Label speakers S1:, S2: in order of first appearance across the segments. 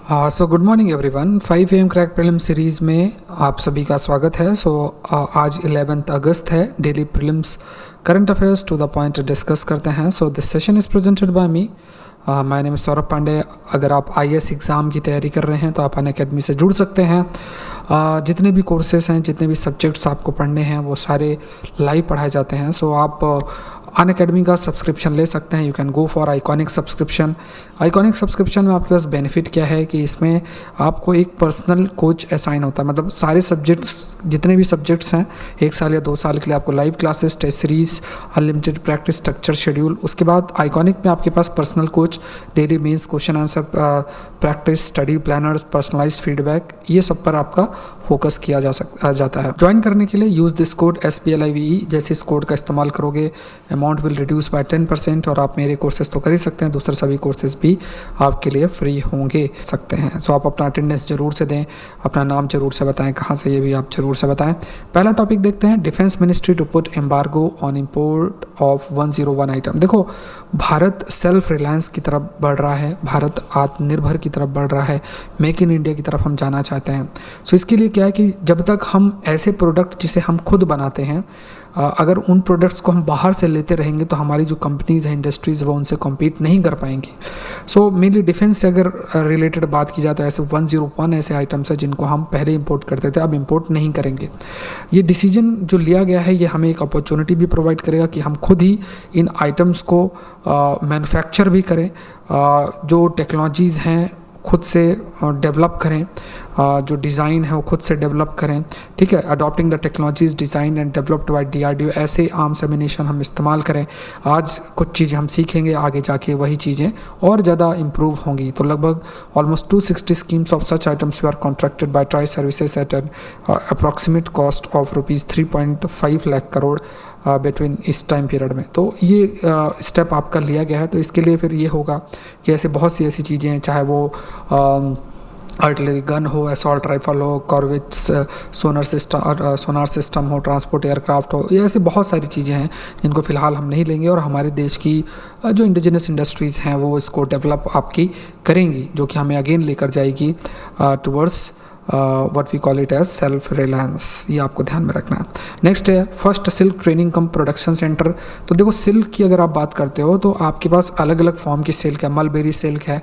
S1: So good morning everyone. 5 AM crack prelim series में आप सभी का स्वागत है। आज 11 अगस्त है। Daily prelims current affairs to the point discuss करते हैं। So this session is presented by me. My name is Saurabh Pandey. अगर आप IAS एग्ज़ाम की तैयारी कर रहे हैं तो आप अनअकैडमी से जुड़ सकते हैं। जितने भी कोर्सेज हैं, जितने भी सब्जेक्ट्स आपको पढ़ने हैं वो सारे लाइव पढ़ाए जाते हैं। सो आप अनअकैडमी का सब्सक्रिप्शन ले सकते हैं। You can go for iconic subscription. Iconic subscription में आपके पास बेनिफिट क्या है कि इसमें आपको एक पर्सनल कोच असाइन होता है। मतलब सारे सब्जेक्ट्स, जितने भी सब्जेक्ट्स हैं, 1 साल या 2 साल के लिए आपको live classes, test series, unlimited practice, structure schedule. उसके बाद आइकॉनिक में आपके पास personal coach, daily mains, question answer practice, study planners, personalised feedback, ये सब पर आपका फोकस किया जाता है। ज्वाइन करने के लिए यूज़ दिस कोड SPLIVE। जैसे इस कोड का इस्तेमाल करोगे अमाउंट विल रिड्यूस बाय 10%। और आप मेरे कोर्सेज तो कर ही सकते हैं, दूसरे सभी कोर्सेज भी आपके लिए फ्री होंगे सकते हैं। सो आप अपना अटेंडेंस जरूर से दें, अपना नाम जरूर से बताएं, कहाँ से, ये भी आप जरूर से बताएं। पहला टॉपिक देखते हैं, defence ministry to put embargo on import of 101 item. देखो, भारत सेल्फ रिलायंस की तरफ बढ़ रहा है, भारत आत्मनिर्भर की तरफ बढ़ रहा है, मेक इन इंडिया की तरफ हम जाना चाहते हैं। सो इसके लिए क्या है कि जब तक हम ऐसे प्रोडक्ट जिसे हम खुद बनाते हैं, अगर उन प्रोडक्ट्स को हम बाहर से लेते रहेंगे तो हमारी जो कंपनीज़ हैं, इंडस्ट्रीज़, वो उनसे कम्पीट नहीं कर पाएंगी। सो मेनली डिफेंस से अगर रिलेटेड बात की जाए तो ऐसे 101 ऐसे आइटम्स हैं जिनको हम पहले इंपोर्ट करते थे, अब इंपोर्ट नहीं करेंगे। ये डिसीजन जो लिया गया है ये हमें एक अपॉर्चुनिटी भी प्रोवाइड करेगा कि हम खुद ही इन आइटम्स को मैन्युफैक्चर भी करें, जो टेक्नोलॉजीज़ हैं खुद से डेवलप करें, जो डिज़ाइन है वो खुद से डेवलप करें। ठीक है, adopting the technologies design and developed by DRDO, ऐसे आर्म्स एमिनेशन हम इस्तेमाल करें। आज कुछ चीज़ें हम सीखेंगे, आगे जाके वही चीज़ें और ज़्यादा इम्प्रूव होंगी। तो लगभग almost 260 schemes of such items were contracted by tri services at an approximate cost of ₹3.5 lakh crore between इस टाइम पीरियड में। तो ये स्टेप आपका लिया गया है। तो इसके लिए फिर ये होगा कि ऐसे बहुत सी ऐसी चीज़ें हैं, चाहे वो आर्टिलरी गन हो, असॉल्ट राइफल हो, कॉर्वेट्स, सोनार सिस्टम हो, ट्रांसपोर्ट एयरक्राफ्ट हो, ये ऐसे बहुत सारी चीज़ें हैं जिनको फ़िलहाल हम नहीं लेंगे। और हमारे देश की जो इंडिजिनस इंडस्ट्रीज़ हैं वो इसको डेवलप आपकी करेंगी, जो कि हमें अगेन लेकर जाएगी towards what we call it as self reliance. ये आपको ध्यान में रखना है। नेक्स्ट है first silk training cum production centre. तो देखो, सिल्क की अगर आप बात करते हो तो आपके पास अलग अलग फॉर्म की सिल्क है। मलबेरी सिल्क है,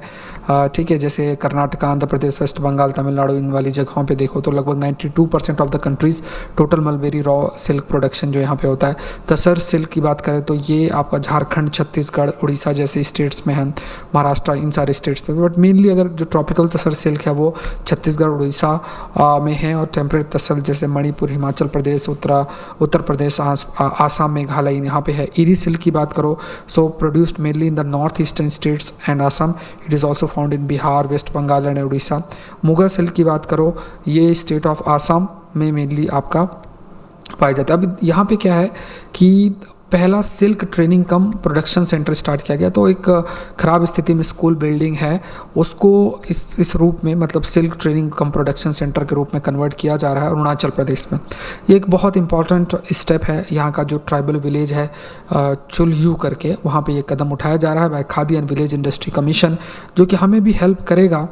S1: ठीक है, जैसे कर्नाटका, आंध्र प्रदेश, वेस्ट बंगाल, तमिलनाडु, इन वाली जगहों पे देखो तो लगभग 92% of the countries total mulberry raw silk production जो यहाँ पे होता है। तसर सिल्क की बात करें तो ये आपका झारखंड, छत्तीसगढ़, उड़ीसा जैसे स्टेट्स में है, महाराष्ट्र, इन सारे स्टेट्स पे। बट मेनली अगर जो ट्रॉपिकल तसर सिल्क है वो छत्तीसगढ़, उड़ीसा में है। और टेम्परेट तसल जैसे मणिपुर, हिमाचल प्रदेश, उत्तर प्रदेश, आसाम, मेघालय, यहाँ पे है। इरी सिल्क की बात करो, so produced mainly in the north eastern states and Assam. It is also found in Bihar, West Bengal and Orissa. Muga silk की बात करो, ये स्टेट ऑफ आसाम में मेनली आपका पाया जाता है। अब यहाँ पे क्या है कि पहला silk training cum production centre start किया गया। तो एक ख़राब स्थिति में स्कूल बिल्डिंग है, उसको इस रूप में, मतलब silk training cum production centre के रूप में कन्वर्ट किया जा रहा है अरुणाचल प्रदेश में। ये एक बहुत इंपॉर्टेंट स्टेप है। यहाँ का जो ट्राइबल विलेज है चुलयू करके, वहाँ पे ये कदम उठाया जा रहा है by Khadi and village industry commission, जो कि हमें भी हेल्प करेगा।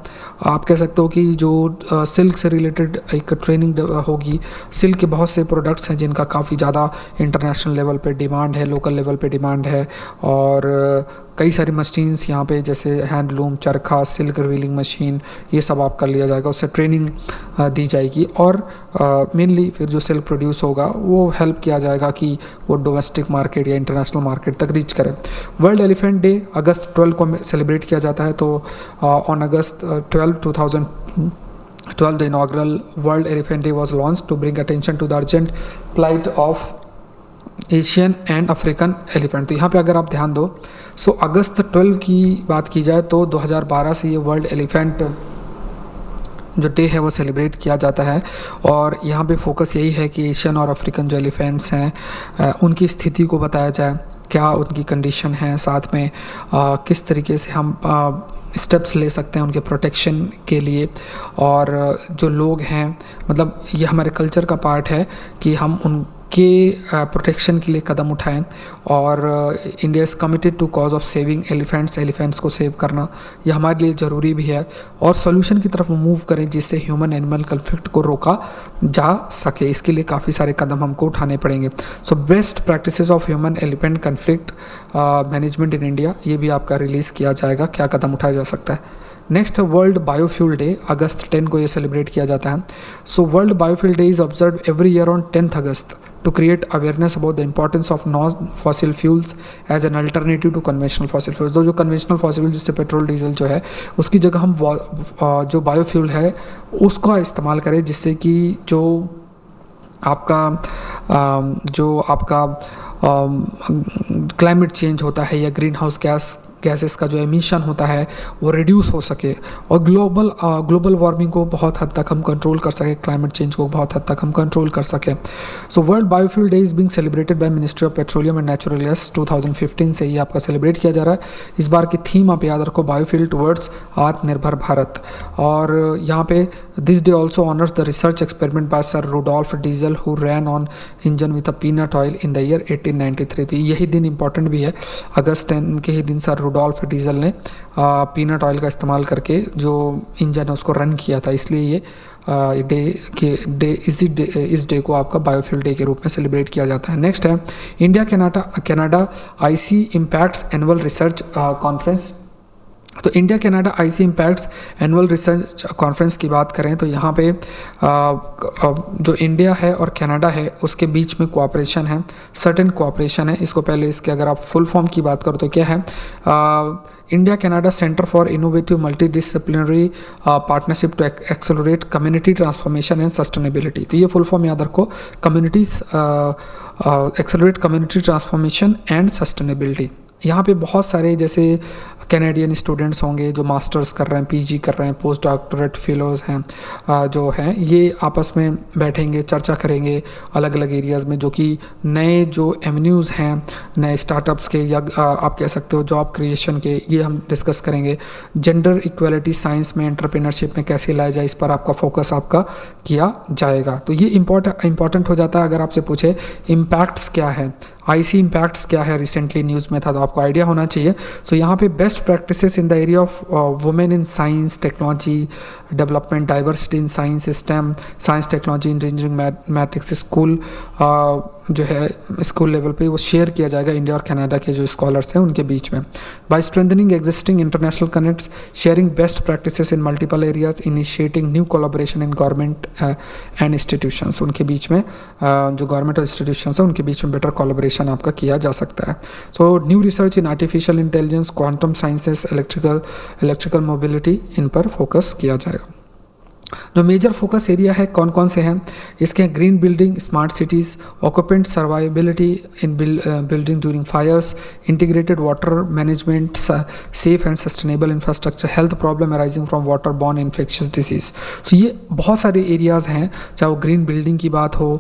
S1: आप कह सकते हो कि जो सिल्क से रिलेटेड एक ट्रेनिंग होगी। सिल्क के बहुत से प्रोडक्ट्स हैं जिनका काफ़ी ज़्यादा इंटरनेशनल लेवल पे डिमांड है, लोकल लेवल पे डिमांड है। और कई सारी मशीन्स यहाँ पे जैसे हैंडलूम, चरखा, सिल्क रीलिंग मशीन, ये सब आप कर लिया जाएगा, उससे ट्रेनिंग दी जाएगी। और मेनली फिर जो सिल्क प्रोड्यूस होगा वो हेल्प किया जाएगा कि वो डोमेस्टिक मार्केट या इंटरनेशनल मार्केट तक रीच करें। वर्ल्ड एलिफेंट डे अगस्त 12 को सेलिब्रेट किया जाता है। तो on August 2012 the inaugural World Elephant Day was launched to bring attention to the urgent plight of Asian and African elephant. तो यहाँ पे अगर आप ध्यान दो, सो अगस्त 12 की बात की जाए तो 2012 से ये वर्ल्ड एलिफेंट जो डे है वो सेलिब्रेट किया जाता है। और यहाँ पे फोकस यही है कि एशियन और अफ्रीकन जो एलिफेंट्स हैं उनकी स्थिति को बताया जाए, क्या उनकी कंडीशन है, साथ में किस तरीके से हम स्टेप्स ले सकते हैं उनके प्रोटेक्शन के लिए। और जो लोग हैं, मतलब ये हमारे कल्चर का पार्ट है कि हम के प्रोटेक्शन के लिए कदम उठाएं। और India is committed to cause of saving elephants को सेव करना ये हमारे लिए ज़रूरी भी है। और सॉल्यूशन की तरफ मूव करें जिससे ह्यूमन एनिमल कन्फ्लिक्ट को रोका जा सके, इसके लिए काफ़ी सारे कदम हमको उठाने पड़ेंगे। So best practices of human elephant conflict management in India, ये भी आपका रिलीज़ किया जाएगा, क्या कदम उठाया जा सकता है। नेक्स्ट वर्ल्ड बायोफ्यूल डे, अगस्त 10 को ये सेलिब्रेट किया जाता है। So world biofuel day is observe every year on 10th August to create awareness about the importance of non-fossil fuels as an alternative to conventional fossil fuels। तो जो conventional fossil fuel जिससे petrol diesel जो है उसकी जगह हम जो biofuel है उसका इस्तेमाल करें, जिससे कि जो आपका क्लाइमेट चेंज होता है या ग्रीन हाउस गैसेस का जो एमिशन होता है वो रिड्यूस हो सके और ग्लोबल वार्मिंग को बहुत हद तक हम कंट्रोल कर सकें, क्लाइमेट चेंज को बहुत हद तक हम कंट्रोल कर सकें। So world biofuel day is being celebrated by ministry of petroleum and natural gas 2015 से ये आपका सेलिब्रेट किया जा रहा है। इस बार की थीम आप याद रखो, बायोफ्यूल टुवर्ड्स आत्मनिर्भर भारत। और यहाँ पे this day also honours the research experiment by sir Rudolf Diesel who ran on engine with a peanut oil in the year 1893। तो यही दिन इंपॉर्टेंट भी है, अगस्त 10 के ही दिन सर रुडोल्फ डीजल ने पीनट ऑयल का इस्तेमाल करके जो इंजन है उसको रन किया था, इसलिए ये इस डे को आपका बायोफ्यूल डे के रूप में सेलिब्रेट किया जाता है। नेक्स्ट है India Canada IC impacts annual research conference. तो India Canada IC impacts annual research conference की बात करें तो यहाँ पे जो इंडिया है और कनाडा है उसके बीच में कोऑपरेशन है, सर्टेन कोऑपरेशन है। इसको पहले इसके अगर आप फुल फॉर्म की बात करो तो क्या है, India Canada centre for innovative multidisciplinary partnership to accelerate community transformation and sustainability. तो ये फुल फॉर्म याद रखो, accelerate community transformation and sustainability. यहाँ पे बहुत सारे जैसे कैनेडियन स्टूडेंट्स होंगे जो मास्टर्स कर रहे हैं, पीजी कर रहे हैं, पोस्ट डॉक्टरेट फेलोज़ हैं जो हैं, ये आपस में बैठेंगे, चर्चा करेंगे अलग अलग एरियाज़ में, जो कि नए जो एवेन्यूज़ हैं नए स्टार्टअप्स के या आप कह सकते हो जॉब क्रिएशन के, ये हम डिस्कस करेंगे। जेंडर इक्वलिटी साइंस में, एंटरप्रेन्योरशिप में कैसे लाया जाए, इस पर आपका फोकस आपका किया जाएगा। तो ये इंपॉर्टेंट हो जाता है। अगर आपसे पूछे इम्पैक्ट्स क्या है, आईसी इम्पैक्ट्स क्या है, रिसेंटली न्यूज़ में था तो आपको आइडिया होना चाहिए। सो यहाँ पे best practices in the area of women in science technology development, diversity in science, stem, science technology, engineering, mathematics, school जो है स्कूल लेवल पे वो शेयर किया जाएगा इंडिया और कनाडा के जो स्कॉलर्स हैं उनके बीच में। By strengthening existing international connects, sharing best practices in multiple areas, initiating new collaboration in government and institutions, उनके बीच में जो गवर्नमेंट और इंस्टीट्यूशंस हैं उनके बीच में बेटर कोलैबोरेशन आपका किया जा सकता है। So new research in artificial intelligence, quantum sciences, electrical mobility, इन पर फोकस किया जाएगा। जो मेजर फोकस एरिया है कौन कौन से हैं, इसके green building, smart cities, occupant survivability in building during fires, integrated water management, safe and sustainable infrastructure, health problem arising from water borne infectious disease. तो ये बहुत सारे एरियाज़ हैं, चाहे वो ग्रीन बिल्डिंग की बात हो,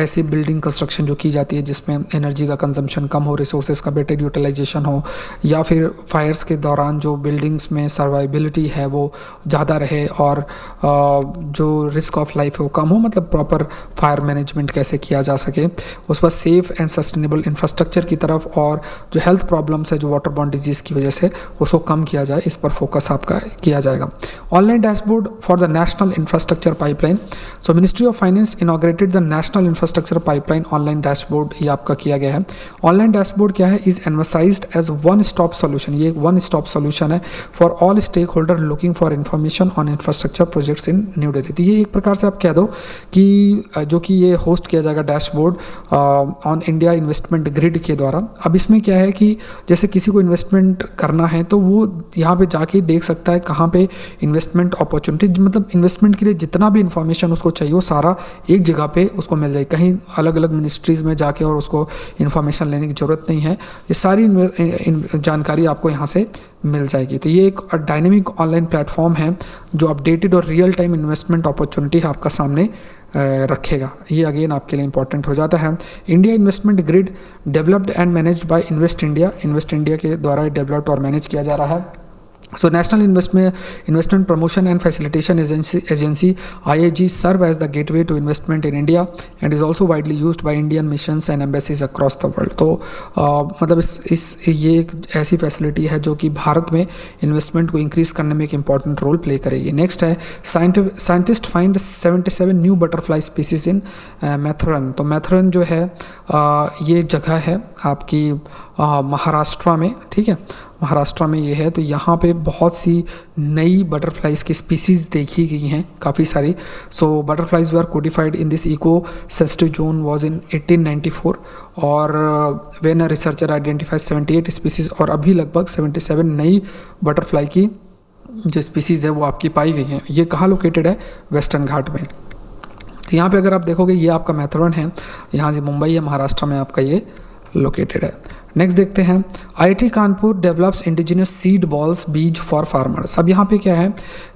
S1: ऐसी बिल्डिंग कंस्ट्रक्शन जो की जाती है जिसमें एनर्जी का कंजम्पशन कम हो, रिसोर्सेज का बेटर यूटिलाइजेशन हो, या फिर फायर्स के दौरान जो बिल्डिंग्स में सर्वाइबिलिटी है वो ज़्यादा रहे और जो रिस्क ऑफ लाइफ है वो कम हो, मतलब प्रॉपर फायर मैनेजमेंट कैसे किया जा सके उस पर, सेफ एंड सस्टेनेबल इंफ्रास्ट्रक्चर की तरफ, और जो हेल्थ प्रॉब्लम्स है जो वाटर बॉर्न डिजीज़ की वजह से उसको कम किया जाए, इस पर फोकस आपका किया जाएगा। Online dashboard for the national infrastructure pipeline. So ministry of finance inaugurated the national infrastructure pipeline online dashboard, ये आपका किया गया है। ऑनलाइन डैशबोर्ड क्या है, is emphasised as one stop solution, ये एक वन स्टॉप सोल्यूशन है for all stakeholder looking for information on infrastructure projects in New Delhi. तो ये एक प्रकार से आप कह दो कि जो कि ये होस्ट किया जाएगा dashboard on India investment grid के द्वारा। अब इसमें क्या है कि जैसे किसी को इन्वेस्टमेंट करना है तो वो यहाँ पे जाके देख सकता है कहाँ पे इन्वेस्टमेंट अपॉर्चुनिटी, मतलब इन्वेस्टमेंट के लिए जितना भी इन्फॉर्मेशन उसको चाहिए वो सारा एक जगह पे उसको मिल जाए, कहीं अलग अलग मिनिस्ट्रीज़ में जाके और उसको इन्फॉर्मेशन लेने की ज़रूरत नहीं है, ये सारी जानकारी आपको यहाँ से मिल जाएगी। तो ये एक डायनेमिक ऑनलाइन प्लेटफॉर्म है जो अपडेटेड और रियल टाइम इन्वेस्टमेंट अपॉर्चुनिटी आपका सामने रखेगा। ये अगेन आपके लिए इंपॉर्टेंट हो जाता है। India investment grid developed and managed by invest India के द्वारा डेवलप्ड और मैनेज किया जा रहा है। So National Investment Promotion and Facilitation Agency IAG serve as the gateway to investment in India and is also widely used by Indian missions and embassies across the world. तो मतलब ये एक ऐसी फैसिलिटी है जो कि भारत में इन्वेस्टमेंट को इंक्रीज करने में एक इम्पॉर्टेंट रोल प्ले करेगी. नेक्स्ट है scientist find 77 new butterfly species in Matheran. तो मैथुरन जो है ये जगह है आपकी महाराष्ट्र में, ठीक है, महाराष्ट्र में ये है. तो यहाँ पे बहुत सी नई बटरफ्लाइज की स्पीसीज़ देखी गई हैं काफ़ी सारी. So butterflies were codified in this eco sensitive zone was in 1894 और when a researcher identified 78 species और अभी लगभग 77 नई बटरफ्लाई की जो स्पीसीज़ है वो आपकी पाई गई हैं. ये कहाँ लोकेटेड है? वेस्टर्न घाट में. तो यहाँ पे अगर आप देखोगे ये आपका मैथुरन है, यहाँ से मुंबई है, महाराष्ट्र में आपका ये लोकेटेड है. नेक्स्ट देखते हैं IIT Kanpur develops indigenous seed balls बीज फॉर फार्मर्स. अब यहाँ पे क्या है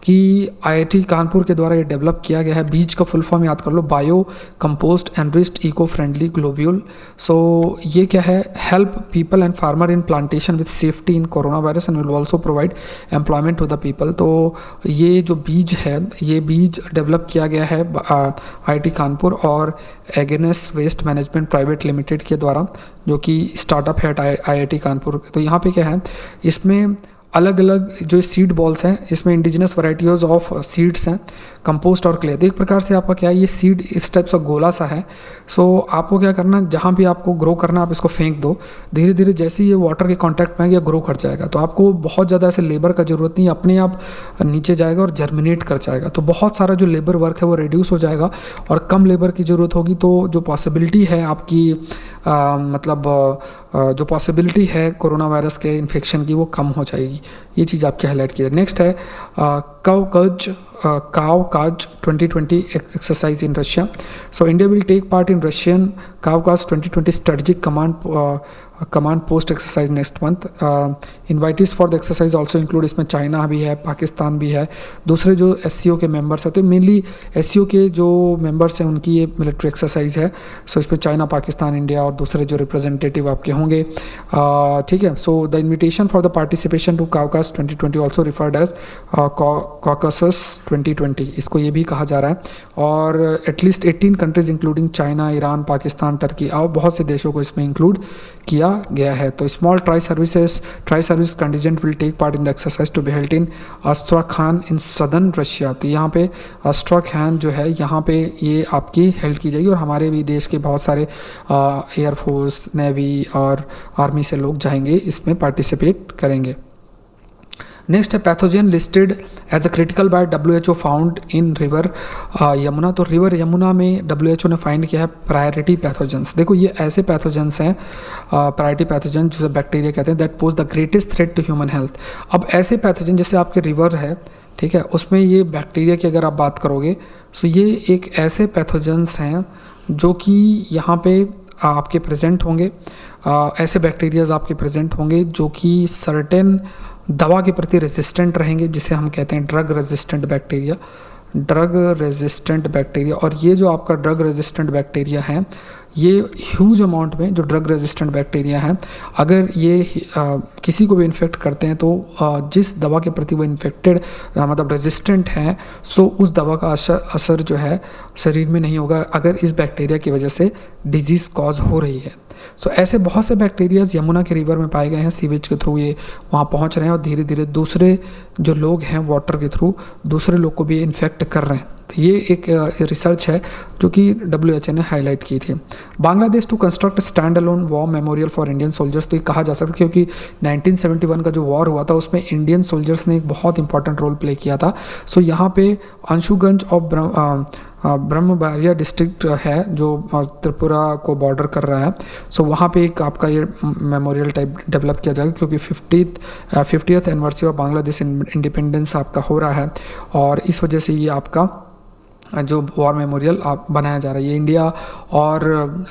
S1: कि IIT कानपुर के द्वारा ये डेवलप किया गया है. बीज का फुल फॉर्म याद कर लो, bio compost enriched eco friendly globule. So ये क्या है? Help people and farmer in plantation with safety in corona virus and will also provide employment to the people. तो ये जो बीज है ये बीज डेवलप किया गया है IIT कानपुर और एगेनेस वेस्ट मैनेजमेंट प्राइवेट लिमिटेड के द्वारा, जो कि स्टार्टअप है IIT कानपुर. तो यहाँ पे क्या है, इसमें अलग अलग जो सीड बॉल्स हैं इसमें इंडिजिनस वैराइटीज़ ऑफ सीड्स हैं, कंपोस्ट और क्ले. तो एक प्रकार से आपका क्या है, ये सीड इस टाइप सा गोला सा है. सो आपको क्या करना, जहाँ भी आपको ग्रो करना आप इसको फेंक दो. धीरे धीरे जैसे ये वाटर के कांटेक्ट में आएगा ग्रो कर जाएगा. तो आपको बहुत ज़्यादा ऐसे लेबर का ज़रूरत नहीं, अपने आप नीचे जाएगा और जर्मिनेट कर जाएगा. तो बहुत सारा जो लेबर वर्क है वो रिड्यूस हो जाएगा और कम लेबर की ज़रूरत होगी. तो जो पॉसिबिलिटी है आपकी जो पॉसिबिलिटी है कोरोना वायरस के इन्फेक्शन की वो कम हो जाएगी. ये चीज़ आपके हाईलाइट की है. नेक्स्ट है कावकाज 2020 exercise in Russia. So India will take part in Russian Caucasus 2020 strategic command post exercise next month. Invitees for the exercise also include, इसमें चाइना भी है, पाकिस्तान भी है, दूसरे जो SCO के मेंबर्स हैं. तो मेनली SCO के जो मेंबर्स हैं उनकी ये मिलिट्री एक्सरसाइज है. सो इसमें चाइना, पाकिस्तान, इंडिया और दूसरे जो रिप्रेजेंटेटिव आपके होंगे, ठीक है. So the invitation for the participation to Kavkaz 2020 also referred as Caucasus 2020, इसको ये भी कहा जा रहा है. और at least 18 countries including China, Iran, Pakistan, Turkey और बहुत से देशों को इसमें इंक्लूड किया गया है. तो small tri service contingent will take part in the exercise to be held in Astrakhan in southern Russia. तो यहाँ पे अस्ट्राखान जो है यहाँ पे ये आपकी हेल्ड की जाएगी और हमारे भी देश के बहुत सारे एयरफोर्स, नेवी और आर्मी से लोग जाएंगे, इसमें पार्टिसिपेट करेंगे. नेक्स्ट है pathogen listed as a critical by WHO found in river Yamuna. तो रिवर यमुना में WHO ने फाइंड किया है प्रायोरिटी पैथोजेंस. देखो ये ऐसे पैथोजेंस हैं, प्रायोरिटी पैथोजन जिसे बैक्टीरिया कहते हैं, that pose the greatest threat to human health. अब ऐसे पैथोजन जैसे आपके रिवर है, ठीक है, उसमें ये बैक्टीरिया की अगर आप बात करोगे तो ये एक ऐसे पैथोजेंस हैं जो कि यहाँ पे आपके प्रेजेंट होंगे. ऐसे बैक्टीरियाज आपके प्रेजेंट होंगे जो कि सर्टेन दवा के प्रति रेजिस्टेंट रहेंगे, जिसे हम कहते हैं ड्रग रेजिस्टेंट बैक्टीरिया. और ये जो आपका ड्रग रेजिस्टेंट बैक्टीरिया है, ये ह्यूज अमाउंट में जो ड्रग रेजिस्टेंट बैक्टीरिया हैं, अगर ये किसी को भी इन्फेक्ट करते हैं तो जिस दवा के प्रति वो इन्फेक्टेड मतलब रेजिस्टेंट है, सो उस दवा का असर जो है शरीर में नहीं होगा अगर इस बैक्टीरिया की वजह से डिजीज़ कॉज हो रही है. सो ऐसे बहुत से बैक्टीरियाज यमुना के रिवर में पाए गए हैं. सीवेज के थ्रू ये वहाँ पहुँच रहे हैं और धीरे धीरे दूसरे जो लोग हैं वाटर के थ्रू दूसरे लोग को भी इन्फेक्ट कर रहे हैं. तो ये एक रिसर्च है जो कि WHO ने हाईलाइट की थी. Bangladesh to construct stand alone war memorial for Indian soldiers. तो ये कहा जा सकता है क्योंकि 1971 का जो वॉर हुआ था उसमें इंडियन सोल्जर्स ने एक बहुत इंपॉर्टेंट रोल प्ले किया था. सो यहाँ पे अंशुगंज और ब्रह्मबारिया डिस्ट्रिक्ट है जो त्रिपुरा को बॉर्डर कर रहा है. सो वहाँ पे एक आपका ये मेमोरियल टाइप डेवलप किया जाएगा क्योंकि 50th anniversary of Bangladesh independence आपका हो रहा है और इस वजह से ये आपका जो वॉर मेमोरियल आप बनाया जा रहा है, ये इंडिया और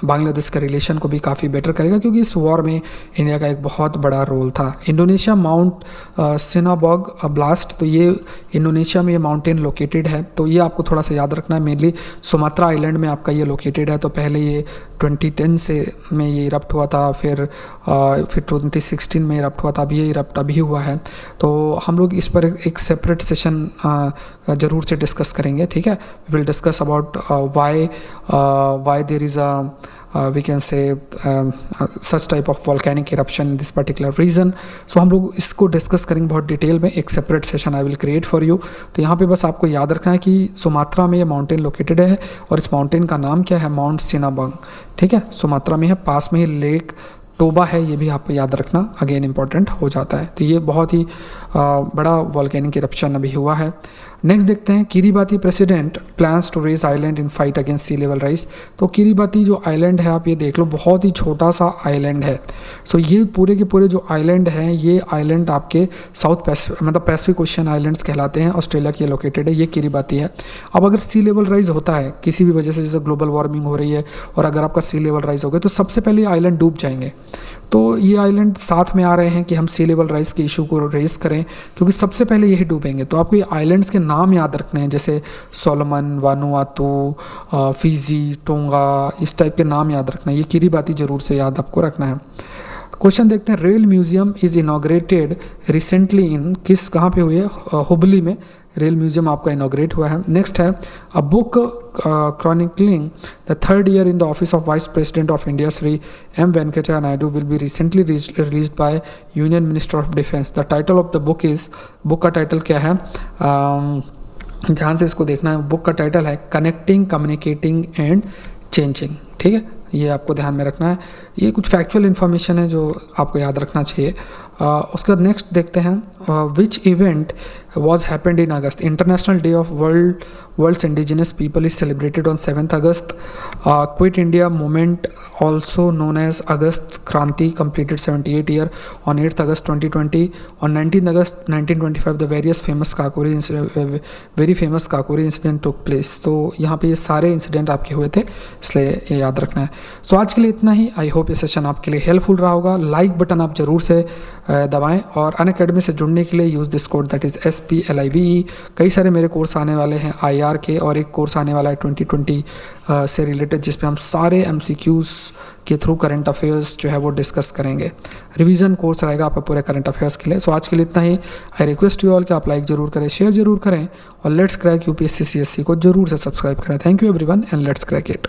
S1: बांग्लादेश का रिलेशन को भी काफ़ी बेटर करेगा, क्योंकि इस वॉर में इंडिया का एक बहुत बड़ा रोल था। इंडोनेशिया माउंट सिनाबॉग ब्लास्ट, तो ये इंडोनेशिया में ये माउंटेन लोकेटेड है, तो ये आपको थोड़ा सा याद रखना है। मेनली सुमात्रा आइलैंड में आपका ये लोकेटेड है। तो पहले ये 2010 से में ये इरप्ट हुआ था, फिर 2016 में इरप्ट हुआ था, अभी ये इरप्ट अभी हुआ है। तो हम लोग इस पर एक सेपरेट सेशन ज़रूर से डिस्कस करेंगे, ठीक है। We will discuss about why there is we can say such type of volcanic eruption in this particular region. So हम लोग इसको डिस्कस करेंगे बहुत डिटेल में, एक separate session I will create for you. तो यहाँ पे बस आपको याद रखना है कि सुमात्रा में ये माउंटेन लोकेटेड है, और इस माउंटेन का नाम क्या है, माउंट सिनाबॉग, ठीक है। सुमात्रा में है, पास में ही लेक टोबा है, ये भी आपको याद रखना, अगेन इंपॉर्टेंट हो जाता है। तो ये बहुत ही बड़ा वॉल्केनिक इरप्शन अभी हुआ है। नेक्स्ट देखते हैं, Kiribati president plans to raise island in fight against sea level rise. तो किरीबाती जो आइलैंड है, आप ये देख लो, बहुत ही छोटा सा आइलैंड है। सो ये पूरे के पूरे जो आइलैंड हैं, ये आइलैंड आपके साउथ पैसिफिक ओशियन आइलैंड्स कहलाते हैं, ऑस्ट्रेलिया की लोकेटेड है, ये किरीबाती है। अब अगर सी लेवल राइज होता है किसी भी वजह से, जैसे ग्लोबल वार्मिंग हो रही है, और अगर आपका सी लेवल राइज हो गया, तो सबसे पहले आइलैंड डूब जाएंगे। तो ये आइलैंड साथ में आ रहे हैं कि हम सी लेवल राइज के इशू को रेज करें, क्योंकि सबसे पहले यही डूबेंगे। तो आपको ये आइलैंड्स के नाम याद रखने हैं, जैसे सोलोमन, वानुआतू, फिजी, टोंगा, इस टाइप के नाम याद रखना है। ये किरीबाती जरूर से याद आपको रखना है। क्वेश्चन देखते हैं, rail museum is inaugurated recently in, किस कहाँ पे हुई है, हुबली में रेल म्यूजियम आपका इनॉग्रेट हुआ है। नेक्स्ट है, a book chronicling the third year in the office of vice president of India Shri M Venkaiah Naidu will be recently released by union minister of defence. The title of the book is, book का टाइटल क्या है, ध्यान से इसको देखना है। Book का टाइटल है कनेक्टिंग, कम्युनिकेटिंग एंड चेंजिंग, ठीक है, ये आपको ध्यान में रखना है। ये कुछ फैक्चुअल इन्फॉर्मेशन है जो आपको याद रखना चाहिए। उसके बाद नेक्स्ट देखते हैं, which event was happened in August. International day of world's indigenous people is celebrated on 7 August. Quit India movement also known as August Kranti completed 78 year on 8th August 2020. On 19th August 1925 the very famous Kakori incident took place. तो यहाँ पे ये सारे incident आपके हुए थे, इसलिए ये याद रखना है। सो आज के लिए इतना ही। आई होप ये सेशन आपके लिए हेल्पफुल रहा होगा। लाइक बटन आप जरूर से दबाएं, और अनअकैडमी से जुड़ने के लिए use this code, that is SPLIVE। कई सारे मेरे कोर्स आने वाले हैं IR के, और एक कोर्स आने वाला है 2020 से रिलेटेड, जिस पे हम सारे MCQs के थ्रू करंट अफेयर्स जो है वो डिस्कस करेंगे। रिवीजन कोर्स रहेगा आपका पूरे करंट अफेयर्स के लिए। सो आज के लिए इतना ही। आई रिक्वेस्ट यू ऑल कि आप लाइक जरूर करें, शेयर जरूर करें, और लेट्स क्रैक UPSC CSC को जरूर से सब्सक्राइब करें। Thank you everyone and let's crack it.